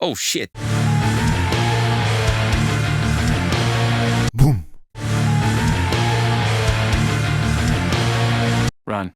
Oh shit. Boom. Run.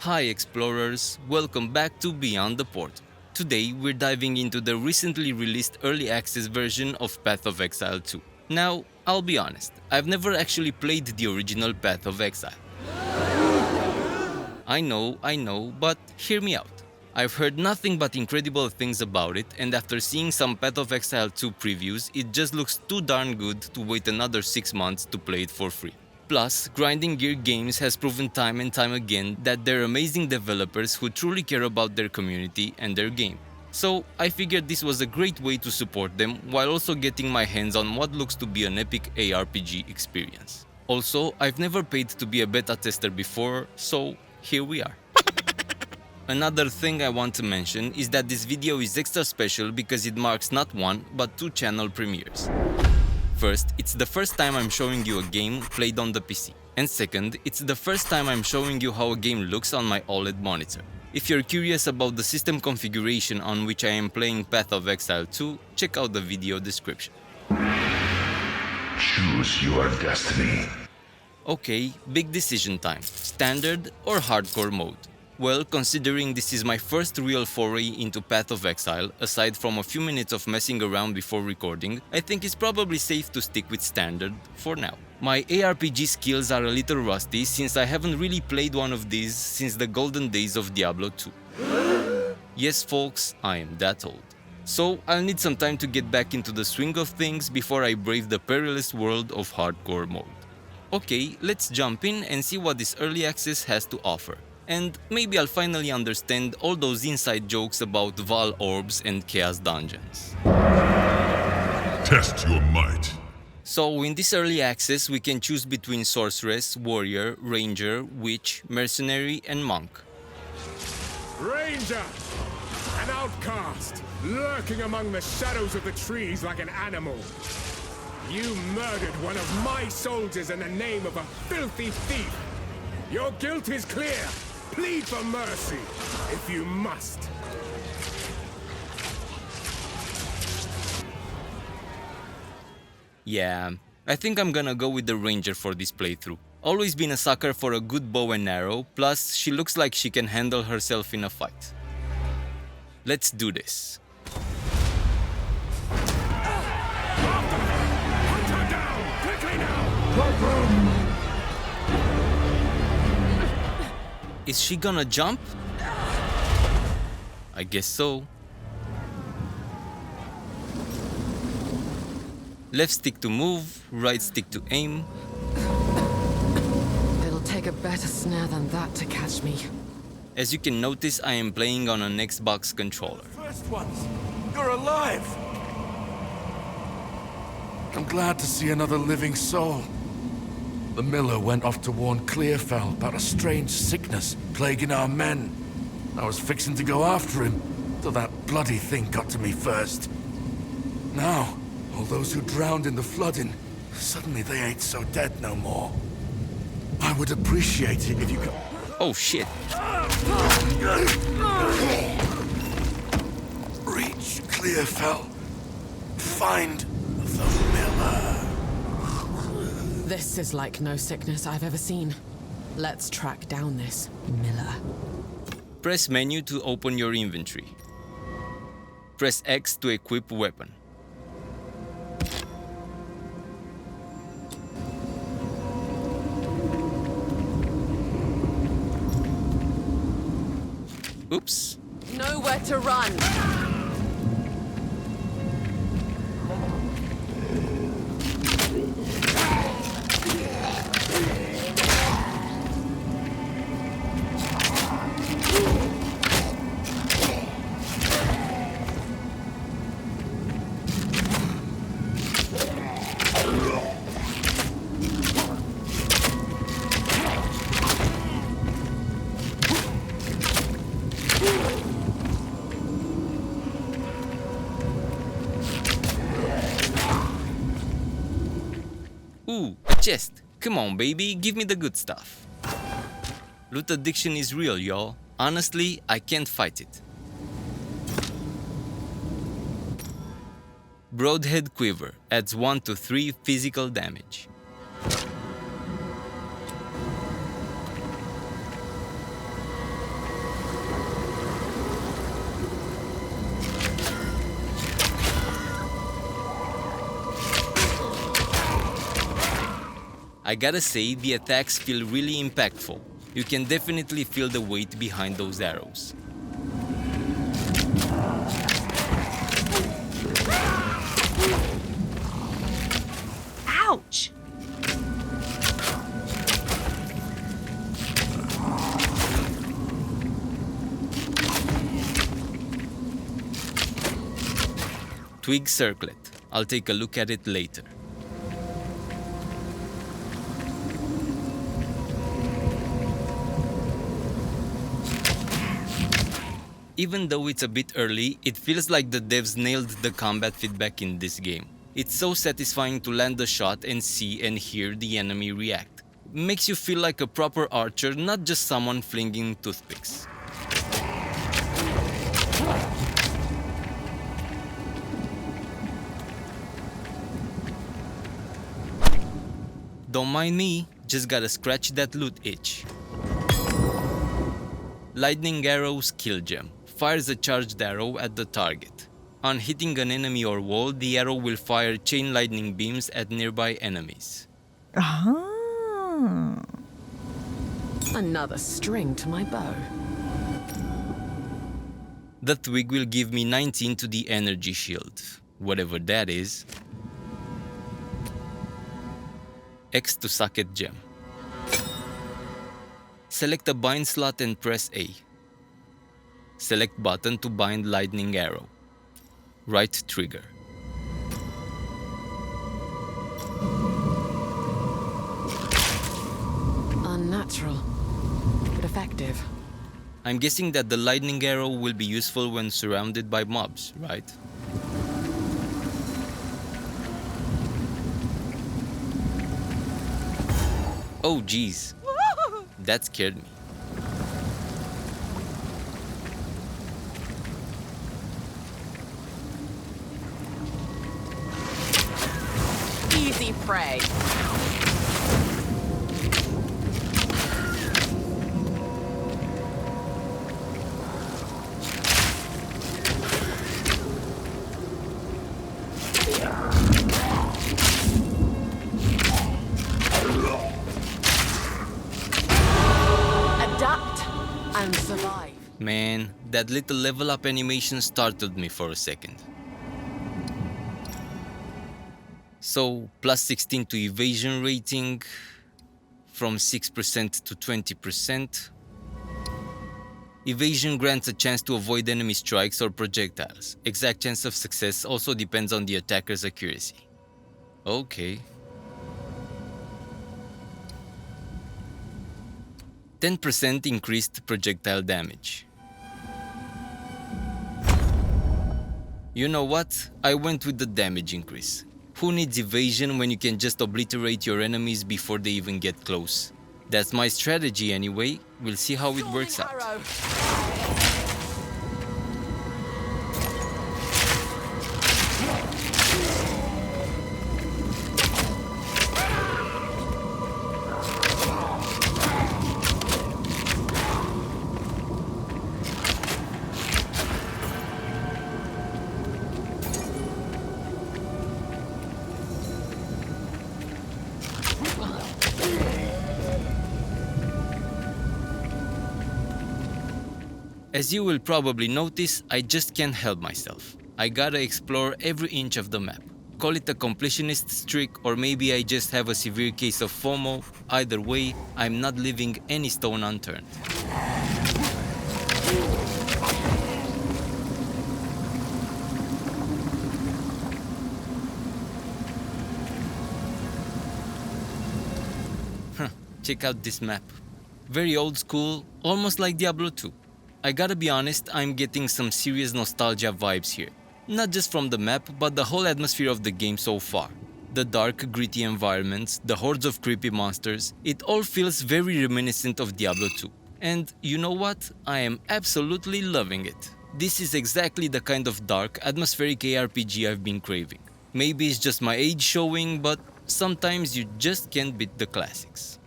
Hi explorers, welcome back to Beyond the Port. Today we're diving into the recently released early access version of Path of Exile 2. Now, I'll be honest, I've never actually played the original Path of Exile. I know, but hear me out. I've heard nothing but incredible things about it, and after seeing some Path of Exile 2 previews, it just looks too darn good to wait another 6 months to play it for free. Plus, Grinding Gear Games has proven time and time again that they're amazing developers who truly care about their community and their game. So, I figured this was a great way to support them while also getting my hands on what looks to be an epic ARPG experience. Also, I've never paid to be a beta tester before, so here we are. Another thing I want to mention is that this video is extra special because it marks not one, but 2 channel premieres. First, it's the first time I'm showing you a game played on the PC. And second, it's the first time I'm showing you how a game looks on my OLED monitor. If you're curious about the system configuration on which I am playing Path of Exile 2, check out the video description. Choose your destiny. Okay, big decision time. Standard or hardcore mode? Well, considering this is my first real foray into Path of Exile, aside from a few minutes of messing around before recording, I think it's probably safe to stick with standard for now. My ARPG skills are a little rusty since I haven't really played one of these since the golden days of Diablo 2. Yes folks, I am that old. So I'll need some time to get back into the swing of things before I brave the perilous world of hardcore mode. Okay, let's jump in and see what this early access has to offer. And maybe I'll finally understand all those inside jokes about Val orbs and chaos dungeons. Test your might. So in this early access we can choose between sorceress, warrior, ranger, witch, mercenary and monk. Ranger! An outcast, lurking among the shadows of the trees like an animal. You murdered one of my soldiers in the name of a filthy thief. Your guilt is clear. Plead for mercy, if you must. Yeah, I think I'm gonna go with the ranger for this playthrough. Always been a sucker for a good bow and arrow, plus she looks like she can handle herself in a fight. Let's do this. Hunt her down, quickly now! Is she gonna jump? I guess so. Left stick to move, right stick to aim. It'll take a better snare than that to catch me. As you can notice, I am playing on an Xbox controller. First ones, you're alive! I'm glad to see another living soul. The miller went off to warn Clearfell about a strange sickness plaguing our men. I was fixing to go after him, till that bloody thing got to me first. Now, all those who drowned in the flooding, suddenly they ain't so dead no more. I would appreciate it if you could... Oh shit. Reach Clearfell. Find the miller. This is like no sickness I've ever seen. Let's track down this miller. Press menu to open your inventory. Press X to equip weapon. Oops. Nowhere to run! Ooh, a chest. Come on, baby, give me the good stuff. Loot addiction is real, y'all. Honestly, I can't fight it. Broadhead Quiver adds 1 to 3 physical damage. I gotta say, the attacks feel really impactful. You can definitely feel the weight behind those arrows. Ouch! Twig Circlet. I'll take a look at it later. Even though it's a bit early, it feels like the devs nailed the combat feedback in this game. It's so satisfying to land a shot and see and hear the enemy react. Makes you feel like a proper archer, not just someone flinging toothpicks. Don't mind me, just gotta scratch that loot itch. Lightning Arrow's Kill Gem fires a charged arrow at the target. On hitting an enemy or wall, the arrow will fire chain lightning beams at nearby enemies. Ah. Another string to my bow. The twig will give me 19 to the energy shield, whatever that is. X to socket gem. Select a bind slot and press A. Select button to bind lightning arrow. Right trigger. Unnatural, but effective. I'm guessing that the lightning arrow will be useful when surrounded by mobs, right? Oh geez, that scared me. Easy prey. Adapt and survive. Man, that little level up animation startled me for a second. So, plus 16 to evasion rating, from 6% to 20%. Evasion grants a chance to avoid enemy strikes or projectiles. Exact chance of success also depends on the attacker's accuracy. Okay. 10% increased projectile damage. You know what? I went with the damage increase. Who needs evasion when you can just obliterate your enemies before they even get close? That's my strategy anyway. We'll see how it works out. As you will probably notice, I just can't help myself. I gotta explore every inch of the map. Call it a completionist streak, or maybe I just have a severe case of FOMO. Either way, I'm not leaving any stone unturned. Check out this map. Very old school, almost like Diablo 2. I gotta be honest, I'm getting some serious nostalgia vibes here. Not just from the map, but the whole atmosphere of the game so far. The dark, gritty environments, the hordes of creepy monsters, it all feels very reminiscent of Diablo 2. And you know what? I am absolutely loving it. This is exactly the kind of dark, atmospheric ARPG I've been craving. Maybe it's just my age showing, but sometimes you just can't beat the classics.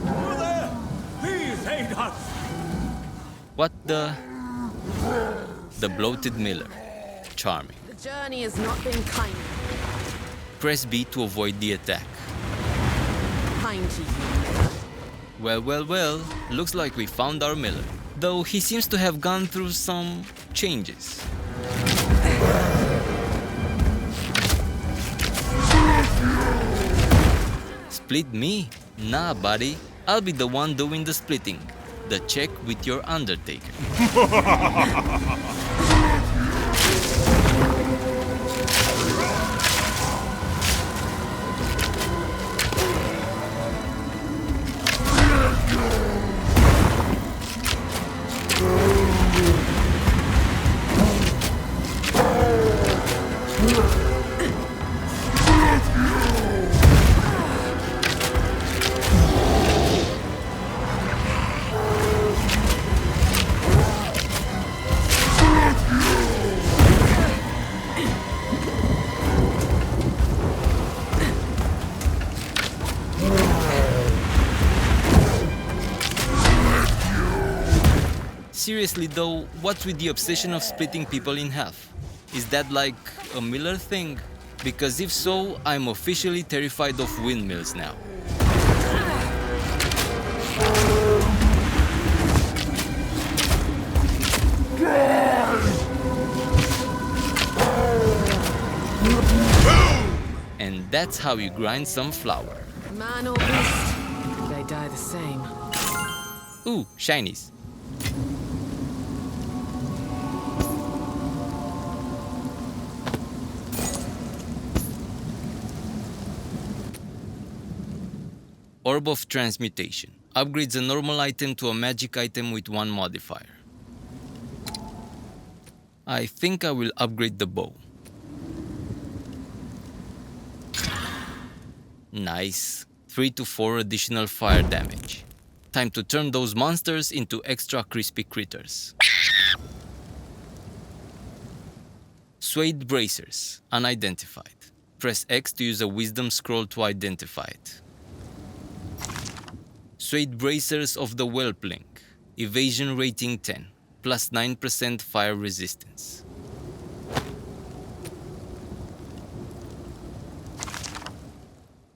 Over there! Please aid us! What the... The bloated miller. Charming. The journey has not been kind. Press B to avoid the attack. Kind to you. Well, looks like we found our miller. Though he seems to have gone through some changes. Split me? Nah, buddy. I'll be the one doing the splitting. The check with your undertaker. Seriously though, what's with the obsession of splitting people in half? Is that like a Miller thing? Because if so, I'm officially terrified of windmills now. And that's how you grind some flour. Man or beast, they die the same. Ooh, shinies. Orb of Transmutation. Upgrades a normal item to a magic item with one modifier. I think I will upgrade the bow. Nice. 3 to 4 additional fire damage. Time to turn those monsters into extra crispy critters. Suede Bracers. Unidentified. Press X to use a wisdom scroll to identify it. Suede Bracers of the Whelpling. Evasion rating 10. Plus 9% fire resistance.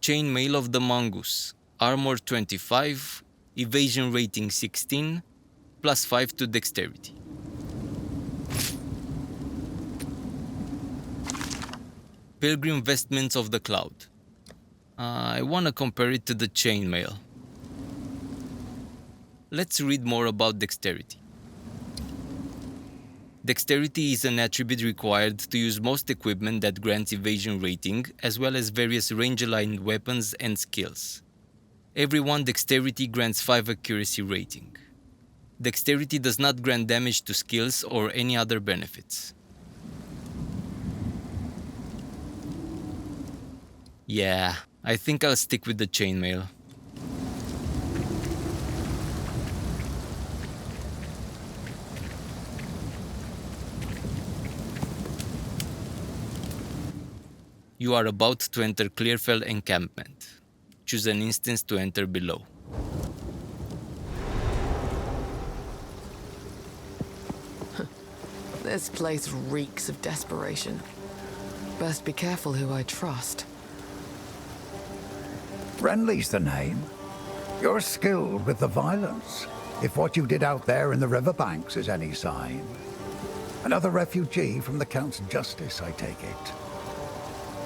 Chainmail of the Mongoose. Armor 25. Evasion rating 16. Plus 5 to dexterity. Pilgrim Vestments of the Cloud. I wanna compare it to the chainmail. Let's read more about dexterity. Dexterity is an attribute required to use most equipment that grants evasion rating, as well as various range-aligned weapons and skills. Every one dexterity grants 5 accuracy rating. Dexterity does not grant damage to skills or any other benefits. Yeah, I think I'll stick with the chainmail. You are about to enter Clearfell Encampment. Choose an instance to enter below. This place reeks of desperation. Best be careful who I trust. Renly's the name. You're skilled with the violence, if what you did out there in the riverbanks is any sign. Another refugee from the Count's justice, I take it.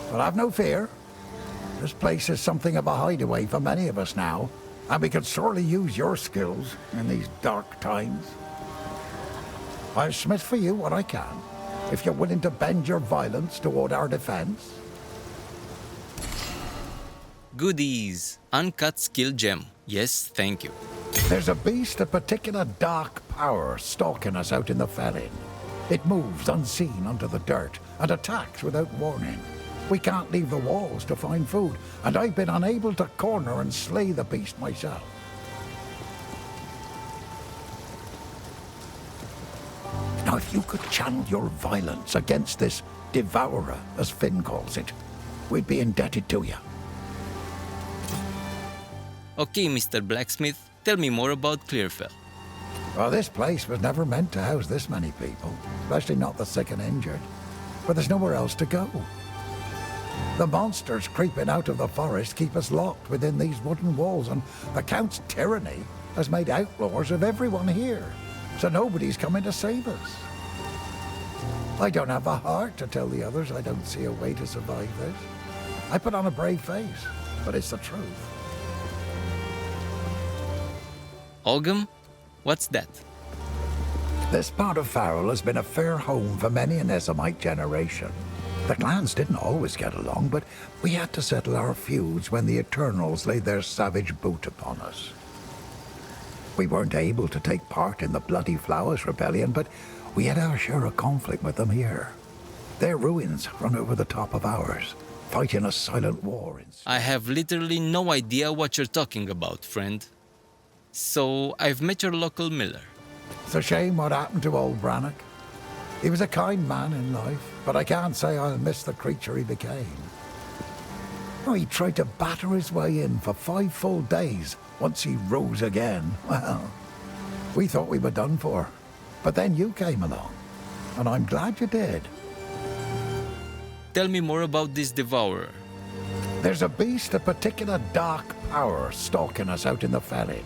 But have no fear. This place is something of a hideaway for many of us now, and we could sorely use your skills in these dark times. I'll smith for you what I can, if you're willing to bend your violence toward our defense. Goodies! Uncut skill gem. Yes, thank you. There's a beast of particular dark power stalking us out in the felling. It moves unseen under the dirt and attacks without warning. We can't leave the walls to find food, and I've been unable to corner and slay the beast myself. Now, if you could channel your violence against this devourer, as Finn calls it, we'd be indebted to you. Okay, Mr. Blacksmith, tell me more about Clearfell. Well, this place was never meant to house this many people, especially not the sick and injured. But there's nowhere else to go. The monsters creeping out of the forest keep us locked within these wooden walls, and the Count's tyranny has made outlaws of everyone here, so nobody's coming to save us. I don't have the heart to tell the others I don't see a way to survive this. I put on a brave face, but it's the truth. Ogum? What's that? This part of Farrell has been a fair home for many an Esomite generation. The clans didn't always get along, but we had to settle our feuds when the Eternals laid their savage boot upon us. We weren't able to take part in the Bloody Flowers Rebellion, but we had our share of conflict with them here. Their ruins run over the top of ours, fighting a silent war. I have literally no idea what you're talking about, friend. So, I've met your local miller. It's a shame what happened to old Brannock. He was a kind man in life, but I can't say I'll miss the creature he became. Oh, he tried to batter his way in for 5 full days once he rose again. Well, we thought we were done for. But then you came along, and I'm glad you did. Tell me more about this devourer. There's a beast of particular dark power stalking us out in the felling.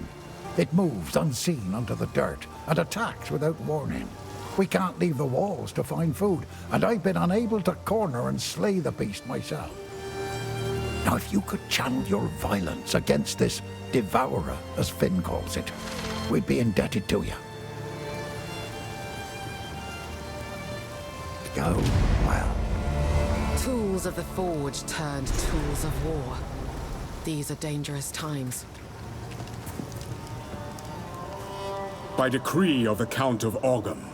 It moves unseen under the dirt and attacks without warning. We can't leave the walls to find food, and I've been unable to corner and slay the beast myself. Now, if you could channel your violence against this devourer, as Finn calls it, we'd be indebted to you. Go well. Tools of the Forge turned tools of war. These are dangerous times. By decree of the Count of Ogum,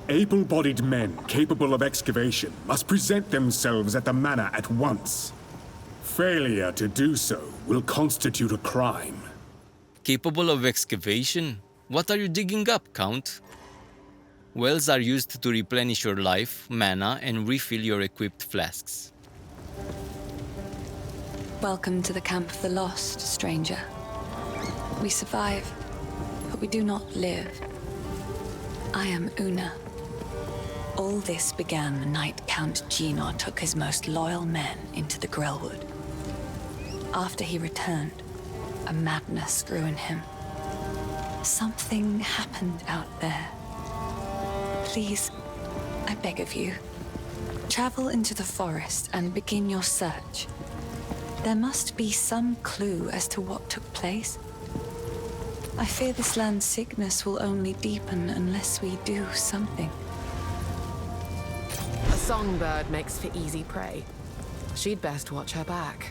able-bodied men capable of excavation must present themselves at the manor at once. Failure to do so will constitute a crime. Capable of excavation? What are you digging up, Count? Wells are used to replenish your life, mana, and refill your equipped flasks. Welcome to the Camp of the Lost, stranger. We survive, but we do not live. I am Una. All this began the night Count Gino took his most loyal men into the Grellwood. After he returned, a madness grew in him. Something happened out there. Please, I beg of you, travel into the forest and begin your search. There must be some clue as to what took place. I fear this land's sickness will only deepen unless we do something. A songbird makes for easy prey. She'd best watch her back.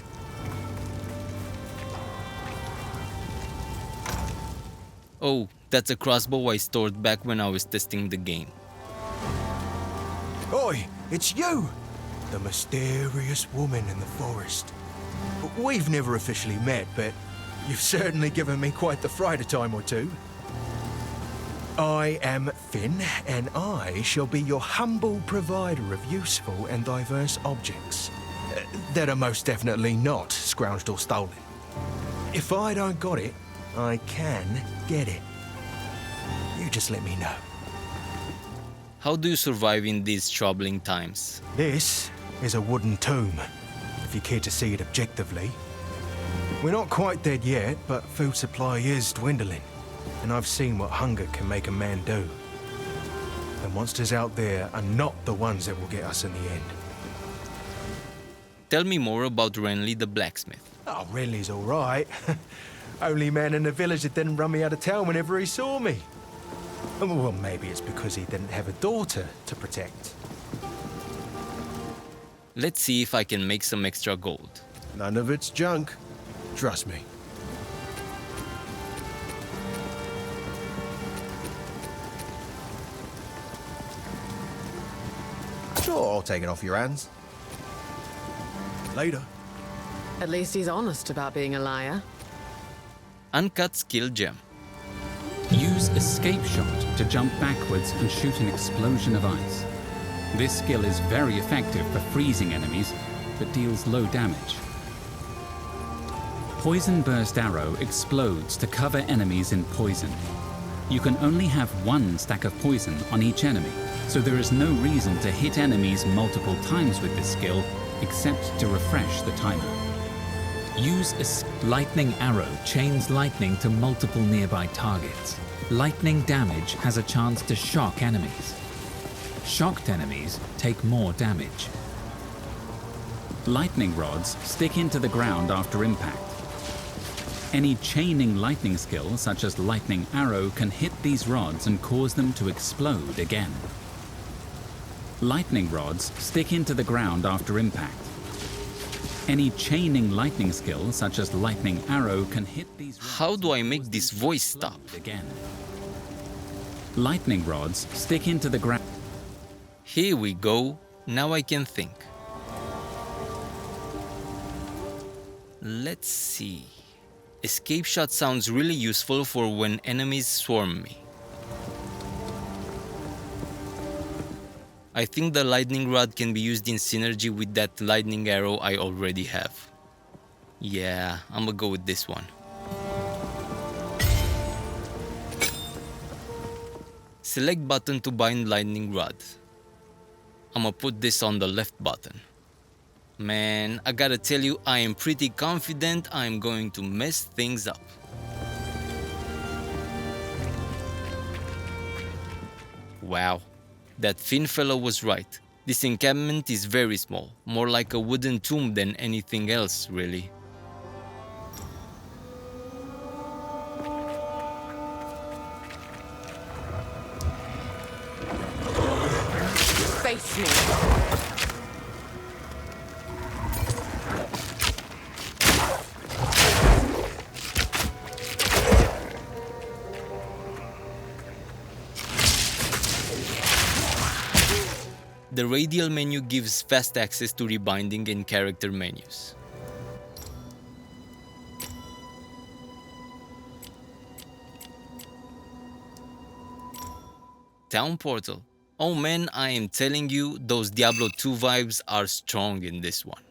Oh, that's a crossbow I stored back when I was testing the game. Oi, it's you! The mysterious woman in the forest. We've never officially met, but you've certainly given me quite the fright a time or two. I am Finn, and I shall be your humble provider of useful and diverse objects that are most definitely not scrounged or stolen. If I don't got it, I can get it. You just let me know. How do you survive in these troubling times? This is a wooden tomb, if you care to see it objectively. We're not quite dead yet, but food supply is dwindling, and I've seen what hunger can make a man do. The monsters out there are not the ones that will get us in the end. Tell me more about Renly the blacksmith. Oh, Renly's all right. Only man in the village that didn't run me out of town whenever he saw me. Well, maybe it's because he didn't have a daughter to protect. Let's see if I can make some extra gold. None of it's junk. Trust me. Sure, I'll take it off your hands. Later. At least he's honest about being a liar. Uncut skill gem. Use Escape Shot to jump backwards and shoot an explosion of ice. This skill is very effective for freezing enemies, but deals low damage. Poison Burst Arrow explodes to cover enemies in poison. You can only have one stack of poison on each enemy, so there is no reason to hit enemies multiple times with this skill, except to refresh the timer. Use a Lightning Arrow chains lightning to multiple nearby targets. Lightning damage has a chance to shock enemies. Shocked enemies take more damage. Lightning rods stick into the ground after impact. Any chaining lightning skill, such as Lightning Arrow, can hit these rods and cause them to explode again. Lightning rods stick into the ground after impact. Any chaining lightning skill, such as Lightning Arrow, can hit these rods. How do I make this voice stop? Again. Lightning rods stick into the ground. Here we go. Now I can think. Let's see. Escape shot sounds really useful for when enemies swarm me. I think the lightning rod can be used in synergy with that lightning arrow I already have. Yeah, I'm gonna go with this one. Select button to bind lightning rod. I'm gonna put this on the left button. Man, I gotta tell you, I am pretty confident I'm going to mess things up. Wow, that Finn fellow was right. This encampment is very small, more like a wooden tomb than anything else, really. Face me. The radial menu gives fast access to rebinding and character menus. Town portal. Oh man, I am telling you, those Diablo 2 vibes are strong in this one.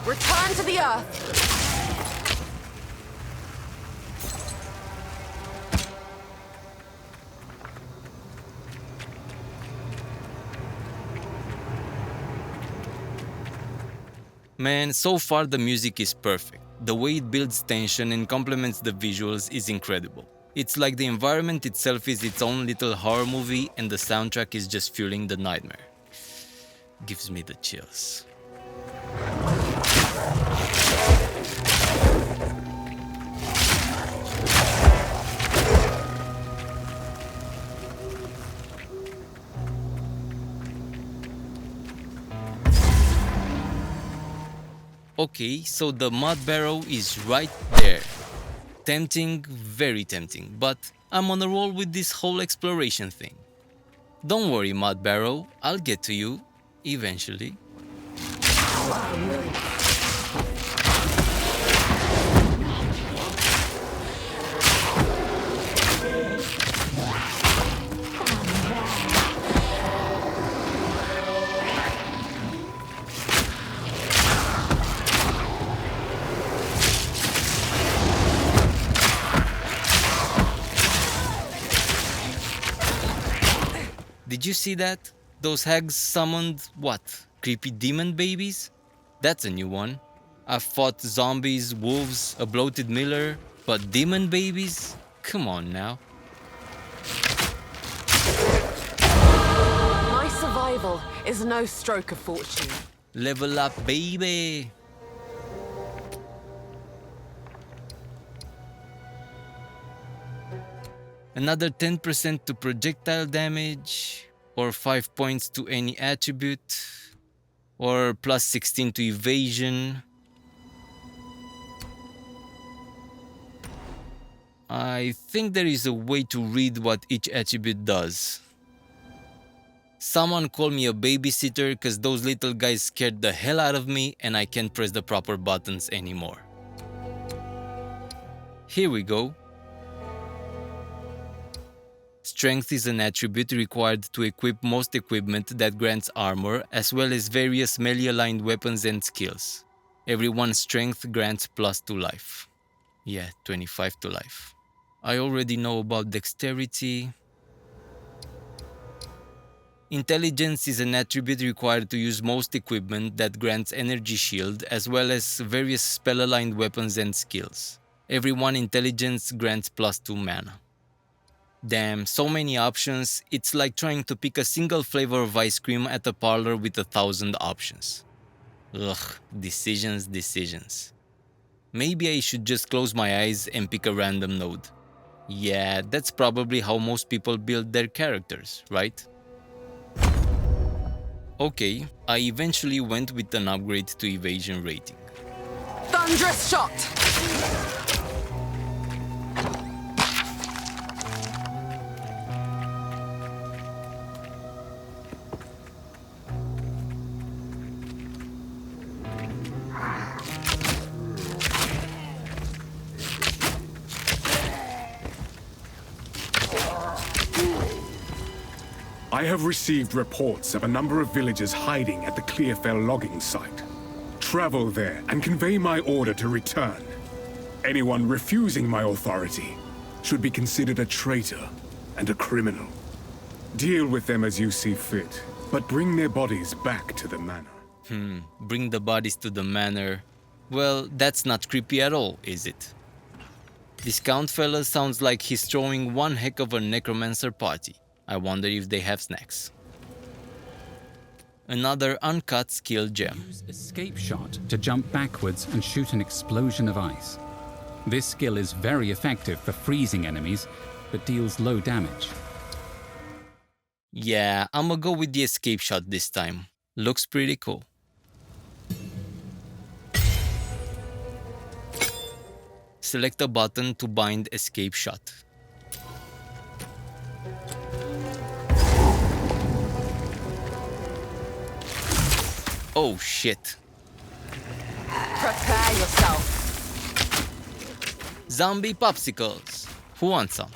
Return to the earth. Man, so far the music is perfect. The way it builds tension and complements the visuals is incredible. It's like the environment itself is its own little horror movie and the soundtrack is just fueling the nightmare. Gives me the chills. Okay, so the mud barrow is right there. Tempting, very tempting, but I'm on a roll with this whole exploration thing. Don't worry, mud barrow, I'll get to you eventually. Did you see that? Those hags summoned, what, creepy demon babies? That's a new one. I've fought zombies, wolves, a bloated miller, but demon babies? Come on now. Survival is no stroke of fortune. Level up, baby! Another 10% to projectile damage, or 5 points to any attribute, or plus 16 to evasion. I think there is a way to read what each attribute does. Someone call me a babysitter cause those little guys scared the hell out of me and I can't press the proper buttons anymore. Here we go. Strength is an attribute required to equip most equipment that grants armor, as well as various melee-aligned weapons and skills. Everyone's strength grants plus to life. Yeah, 25 to life. I already know about dexterity. Intelligence is an attribute required to use most equipment that grants energy shield, as well as various spell-aligned weapons and skills. Everyone intelligence grants plus 2 mana. Damn, so many options, it's like trying to pick a single flavor of ice cream at a parlor with 1,000 options. Ugh, decisions. Maybe I should just close my eyes and pick a random node. Yeah, that's probably how most people build their characters, right? Okay, I eventually went with an upgrade to evasion rating. Thunderous shot! I have received reports of a number of villagers hiding at the Clearfell logging site. Travel there and convey my order to return. Anyone refusing my authority should be considered a traitor and a criminal. Deal with them as you see fit, but bring their bodies back to the manor. Bring the bodies to the manor. Well, that's not creepy at all, is it? This Count fella sounds like he's throwing one heck of a necromancer party. I wonder if they have snacks. Another uncut skill gem. Use escape shot to jump backwards and shoot an explosion of ice. This skill is very effective for freezing enemies, but deals low damage. Yeah, I'ma go with the escape shot this time. Looks pretty cool. Select a button to bind escape shot. Oh shit. Prepare yourself. Zombie popsicles. Who wants some?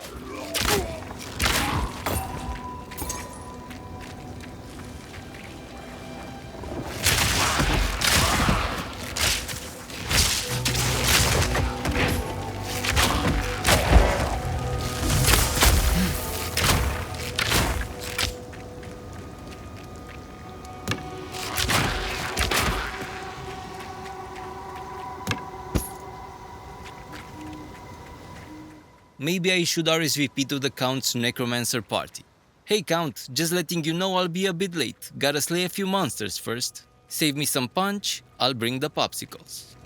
Maybe I should RSVP to the Count's necromancer party. Hey Count, just letting you know I'll be a bit late. Gotta slay a few monsters first. Save me some punch, I'll bring the popsicles.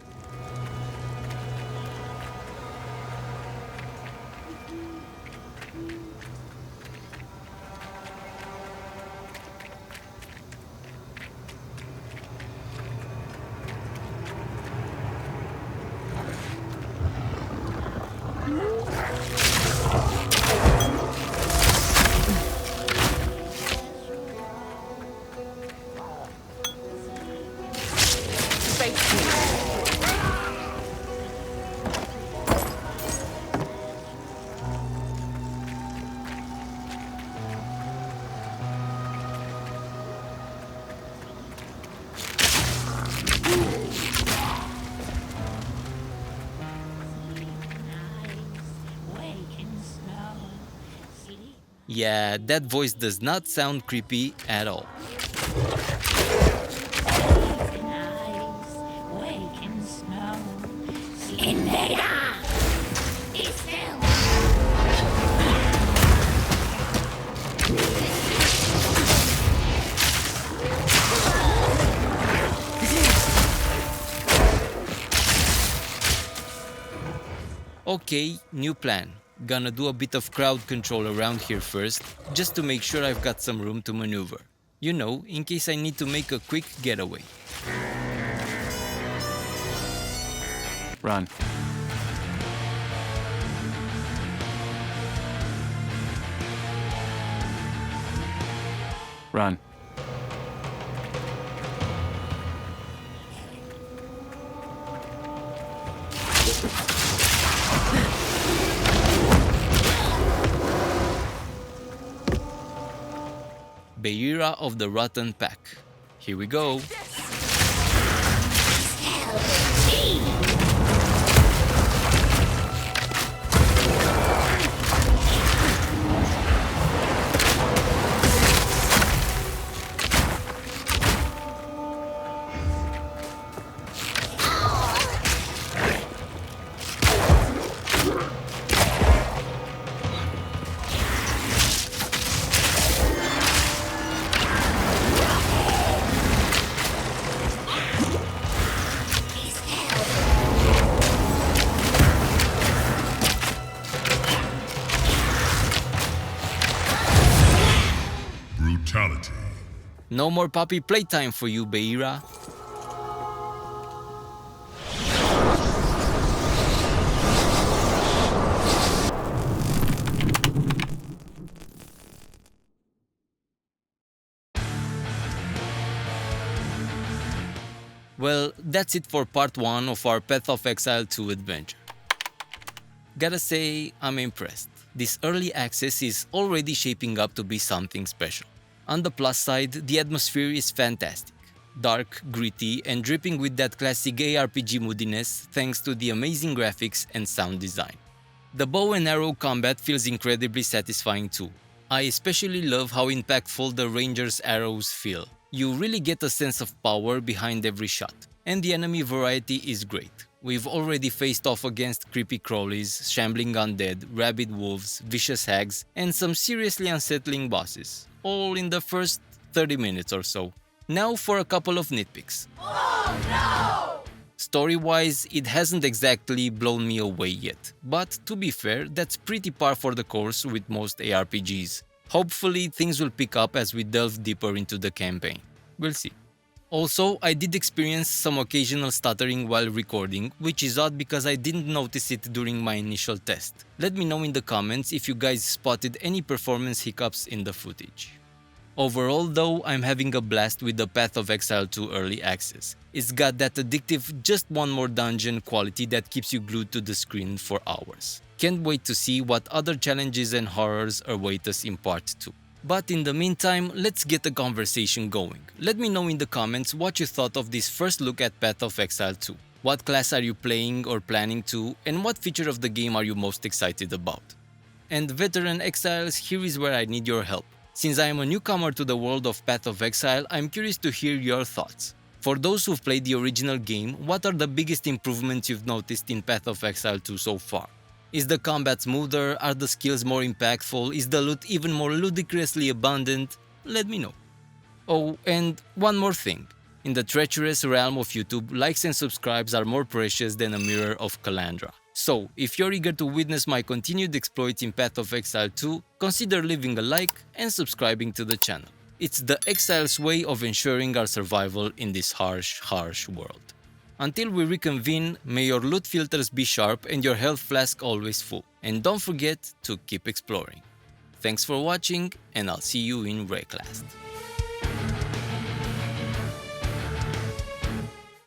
Yeah, that voice does not sound creepy at all. Okay, new plan. Gonna do a bit of crowd control around here first, just to make sure I've got some room to maneuver. You know, in case I need to make a quick getaway. Run. Run. Beira of the Rotten Pack. Here we go. Brutality. No more puppy playtime for you, Beira. Well, that's it for part 1 of our Path of Exile 2 adventure. Gotta say, I'm impressed. This early access is already shaping up to be something special. On the plus side, the atmosphere is fantastic. Dark, gritty, and dripping with that classic ARPG moodiness thanks to the amazing graphics and sound design. The bow and arrow combat feels incredibly satisfying too. I especially love how impactful the ranger's arrows feel. You really get a sense of power behind every shot. And the enemy variety is great. We've already faced off against creepy crawlies, shambling undead, rabid wolves, vicious hags, and some seriously unsettling bosses, all in the first 30 minutes or so. Now for a couple of nitpicks. Oh no! Story-wise, it hasn't exactly blown me away yet, but to be fair, that's pretty par for the course with most ARPGs. Hopefully things will pick up as we delve deeper into the campaign. We'll see. Also, I did experience some occasional stuttering while recording, which is odd because I didn't notice it during my initial test. Let me know in the comments if you guys spotted any performance hiccups in the footage. Overall though, I'm having a blast with the Path of Exile 2 early access. It's got that addictive just one more dungeon quality that keeps you glued to the screen for hours. Can't wait to see what other challenges and horrors await us in part 2. But in the meantime, let's get the conversation going. Let me know in the comments what you thought of this first look at Path of Exile 2. What class are you playing or planning to, and what feature of the game are you most excited about? And veteran exiles, here is where I need your help. Since I am a newcomer to the world of Path of Exile, I'm curious to hear your thoughts. For those who've played the original game, what are the biggest improvements you've noticed in Path of Exile 2 so far? Is the combat smoother? Are the skills more impactful? Is the loot even more ludicrously abundant? Let me know. Oh, and one more thing. In the treacherous realm of YouTube, likes and subscribes are more precious than a mirror of Calandra. So, if you're eager to witness my continued exploits in Path of Exile 2, consider leaving a like and subscribing to the channel. It's the Exiles' way of ensuring our survival in this harsh world. Until we reconvene, may your loot filters be sharp and your health flask always full. And don't forget to keep exploring. Thanks for watching, and I'll see you in Wraeclast.